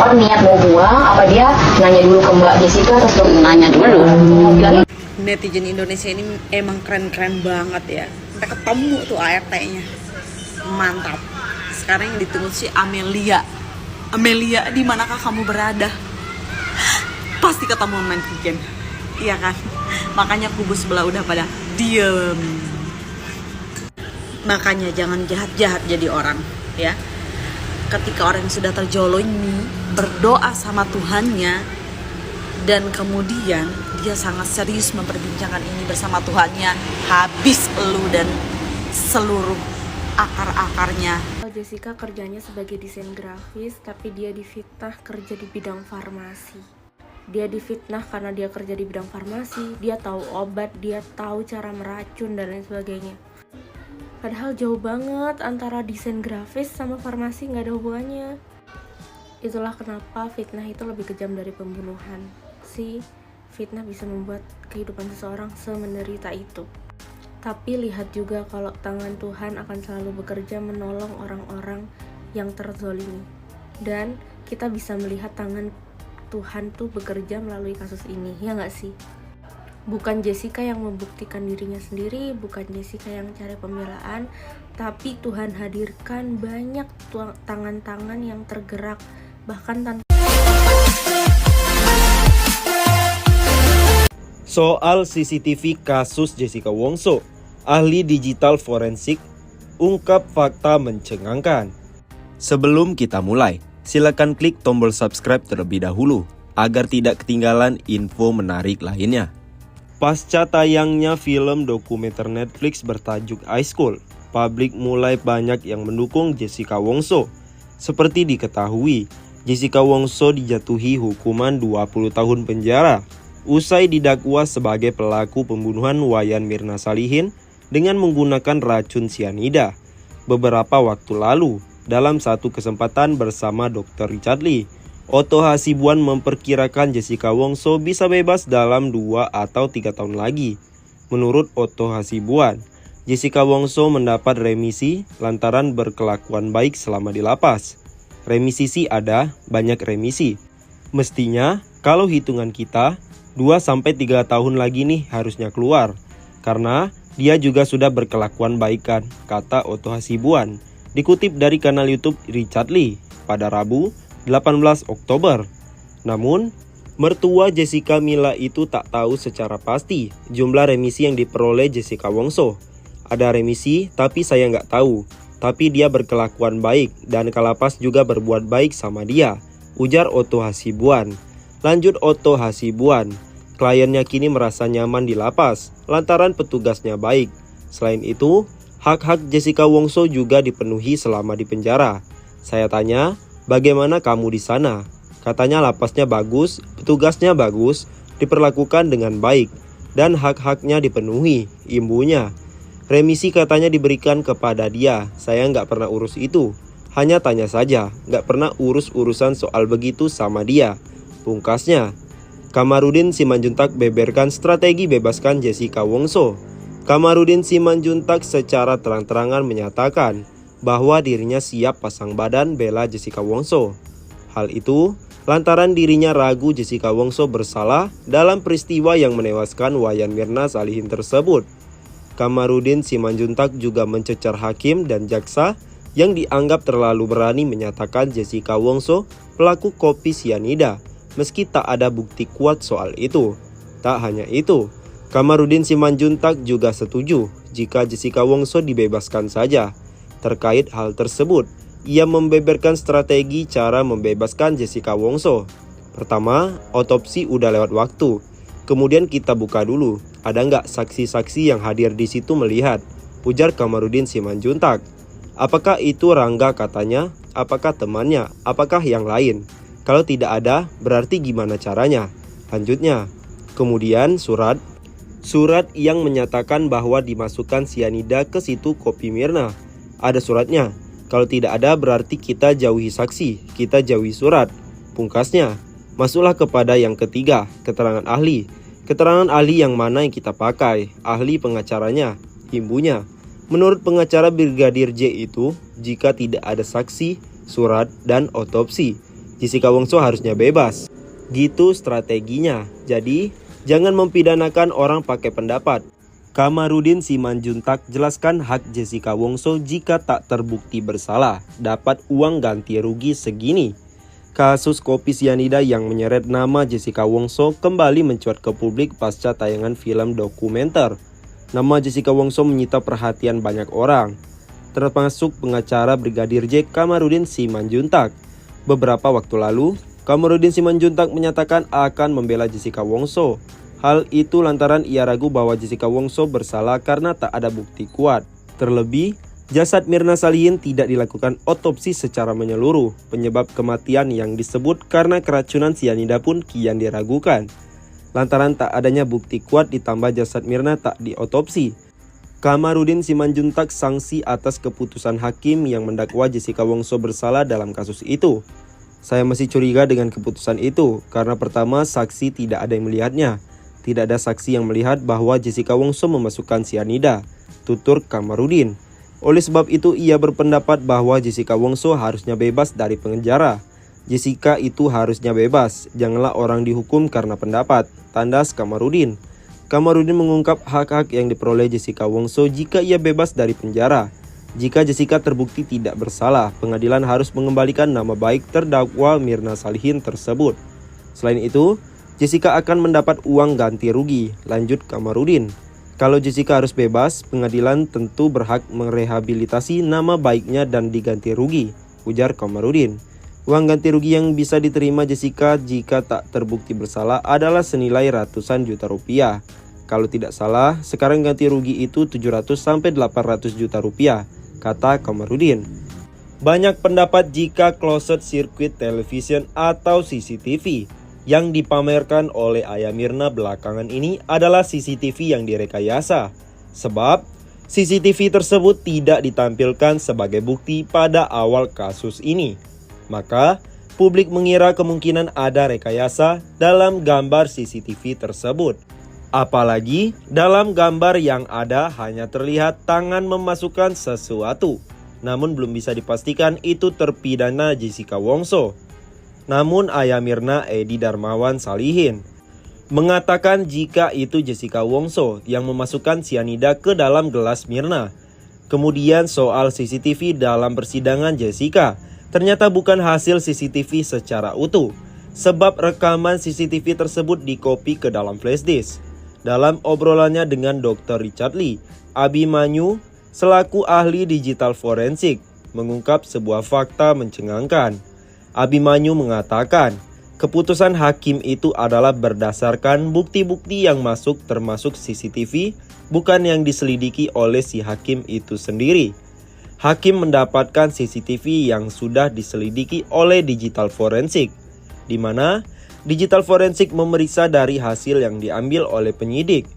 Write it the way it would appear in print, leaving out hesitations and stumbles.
keluar niat mau buang, apa dia nanya dulu ke Mbak Jessica atau sebelum Nanya dulu. bilangnya Netizen Indonesia ini emang keren-keren banget ya. Sampai ketemu tuh ART-nya. Mantap. Sekarang yang ditunggu si Amelia. Amelia, di manakah kamu berada? Pasti ketemu main weekend. Iya kan? Makanya kubu sebelah udah pada diem. Makanya jangan jahat-jahat jadi orang, ya. Ketika orang yang sudah terjolimi berdoa sama Tuhannya dan kemudian dia sangat serius memperbincangkan ini bersama Tuhannya, habis elu dan seluruh akar-akarnya. Jessica kerjanya sebagai desain grafis, tapi dia difitnah kerja di bidang farmasi. Dia difitnah karena dia kerja di bidang farmasi, dia tahu obat, dia tahu cara meracun dan lain sebagainya. Padahal jauh banget antara desain grafis sama farmasi, nggak ada hubungannya. Itulah kenapa fitnah itu lebih kejam dari pembunuhan. Fitnah bisa membuat kehidupan seseorang semenderita itu. Tapi lihat juga kalau tangan Tuhan akan selalu bekerja menolong orang-orang yang terzolimi. Dan kita bisa melihat tangan Tuhan tuh bekerja melalui kasus ini, ya nggak sih? Bukan Jessica yang membuktikan dirinya sendiri, bukan Jessica yang cari pembelaan, tapi Tuhan hadirkan banyak tangan-tangan yang tergerak, bahkan tanpa. Soal CCTV kasus Jessica Wongso, ahli digital forensik ungkap fakta mencengangkan. Sebelum kita mulai, silakan klik tombol subscribe terlebih dahulu agar tidak ketinggalan info menarik lainnya. Pasca tayangnya film dokumenter Netflix bertajuk High School, publik mulai banyak yang mendukung Jessica Wongso. Seperti diketahui, Jessica Wongso dijatuhi hukuman 20 tahun penjara usai didakwa sebagai pelaku pembunuhan Wayan Mirna Salihin dengan menggunakan racun sianida. Beberapa waktu lalu, dalam satu kesempatan bersama Dr. Richard Lee, Otto Hasibuan memperkirakan Jessica Wongso bisa bebas dalam 2 atau 3 tahun lagi. Menurut Otto Hasibuan, Jessica Wongso mendapat remisi lantaran berkelakuan baik selama di lapas. Remisi sih ada, banyak remisi. Mestinya kalau hitungan kita 2-3 tahun lagi nih harusnya keluar. Karena dia juga sudah berkelakuan baik kan, kata Otto Hasibuan. Dikutip dari kanal YouTube Richard Lee pada Rabu 18 Oktober. Namun, mertua Jessica Mila itu tak tahu secara pasti jumlah remisi yang diperoleh Jessica Wongso. Ada remisi tapi saya nggak tahu. Tapi dia berkelakuan baik dan kalapas juga berbuat baik sama dia, ujar Otto Hasibuan. Lanjut Otto Hasibuan, kliennya kini merasa nyaman di lapas lantaran petugasnya baik. Selain itu, hak-hak Jessica Wongso juga dipenuhi selama di penjara. Saya tanya, bagaimana kamu di sana? Katanya lapasnya bagus, petugasnya bagus, diperlakukan dengan baik, dan hak-haknya dipenuhi, imbunya. Remisi katanya diberikan kepada dia, saya nggak pernah urus itu. Hanya tanya saja, nggak pernah urus urusan soal begitu sama dia. Pungkasnya, Kamarudin Simanjuntak beberkan strategi bebaskan Jessica Wongso. Kamarudin Simanjuntak secara terang-terangan menyatakan bahwa dirinya siap pasang badan bela Jessica Wongso. Hal itu lantaran dirinya ragu Jessica Wongso bersalah dalam peristiwa yang menewaskan Wayan Mirna Salihin tersebut. Kamarudin Simanjuntak juga mencecar hakim dan jaksa yang dianggap terlalu berani menyatakan Jessica Wongso pelaku kopi sianida, meski tak ada bukti kuat soal itu. Tak hanya itu, Kamarudin Simanjuntak juga setuju jika Jessica Wongso dibebaskan saja. Terkait hal tersebut, ia membeberkan strategi cara membebaskan Jessica Wongso. Pertama, otopsi udah lewat waktu. Kemudian kita buka dulu, ada nggak saksi-saksi yang hadir di situ melihat, ujar Kamarudin Simanjuntak. Apakah itu Rangga katanya, apakah temannya, apakah yang lain? Kalau tidak ada, berarti gimana caranya? Lanjutnya, kemudian surat yang menyatakan bahwa dimasukkan sianida ke situ kopi Mirna. Ada suratnya. Kalau tidak ada berarti kita jauhi saksi, kita jauhi surat. Pungkasnya, masuklah kepada yang ketiga, keterangan ahli. Keterangan ahli yang mana yang kita pakai? Ahli pengacaranya, imbunya. Menurut pengacara Brigadir J itu, jika tidak ada saksi, surat, dan otopsi, Jessica Wongso harusnya bebas. Gitu strateginya. Jadi, jangan mempidanakan orang pakai pendapat. Kamarudin Simanjuntak jelaskan hak Jessica Wongso jika tak terbukti bersalah, dapat uang ganti rugi segini. Kasus kopi sianida yang menyeret nama Jessica Wongso kembali mencuat ke publik pasca tayangan film dokumenter. Nama Jessica Wongso menyita perhatian banyak orang, termasuk pengacara Brigadir J. Kamarudin Simanjuntak. Beberapa waktu lalu, Kamarudin Simanjuntak menyatakan akan membela Jessica Wongso. Hal itu lantaran ia ragu bahwa Jessica Wongso bersalah karena tak ada bukti kuat. Terlebih, jasad Mirna Salihin tidak dilakukan otopsi secara menyeluruh. Penyebab kematian yang disebut karena keracunan sianida pun kian diragukan. Lantaran tak adanya bukti kuat ditambah jasad Mirna tak diotopsi. Kamarudin Simanjuntak sanksi atas keputusan hakim yang mendakwa Jessica Wongso bersalah dalam kasus itu. Saya masih curiga dengan keputusan itu karena pertama saksi tidak ada yang melihatnya. Tidak ada saksi yang melihat bahwa Jessica Wongso memasukkan sianida, tutur Kamarudin. Oleh sebab itu ia berpendapat bahwa Jessica Wongso harusnya bebas dari penjara. Jessica itu harusnya bebas, janganlah orang dihukum karena pendapat, tandas Kamarudin. Kamarudin mengungkap hak-hak yang diperoleh Jessica Wongso jika ia bebas dari penjara. Jika Jessica terbukti tidak bersalah, pengadilan harus mengembalikan nama baik terdakwa Mirna Salihin tersebut. Selain itu, Jessica akan mendapat uang ganti rugi, lanjut Kamarudin. Kalau Jessica harus bebas, pengadilan tentu berhak merehabilitasi nama baiknya dan diganti rugi, ujar Kamarudin. Uang ganti rugi yang bisa diterima Jessica jika tak terbukti bersalah adalah senilai ratusan juta rupiah. Kalau tidak salah, sekarang ganti rugi itu 700-800 juta rupiah, kata Kamarudin. Banyak pendapat jika closed circuit television atau CCTV yang dipamerkan oleh Ayah Mirna belakangan ini adalah CCTV yang direkayasa. Sebab, CCTV tersebut tidak ditampilkan sebagai bukti pada awal kasus ini. Maka, publik mengira kemungkinan ada rekayasa dalam gambar CCTV tersebut. Apalagi, dalam gambar yang ada hanya terlihat tangan memasukkan sesuatu. Namun belum bisa dipastikan itu terpidana Jessica Wongso. Namun Ayah Mirna Edi Darmawan Salihin mengatakan jika itu Jessica Wongso yang memasukkan sianida ke dalam gelas Mirna. Kemudian soal CCTV dalam persidangan Jessica, ternyata bukan hasil CCTV secara utuh, sebab rekaman CCTV tersebut dikopi ke dalam flash disk. Dalam obrolannya dengan Dr. Richard Lee, Abimanyu selaku ahli digital forensik mengungkap sebuah fakta mencengangkan. Abimanyu mengatakan, keputusan hakim itu adalah berdasarkan bukti-bukti yang masuk termasuk CCTV, bukan yang diselidiki oleh si hakim itu sendiri. Hakim mendapatkan CCTV yang sudah diselidiki oleh digital forensik, di mana digital forensik memeriksa dari hasil yang diambil oleh penyidik.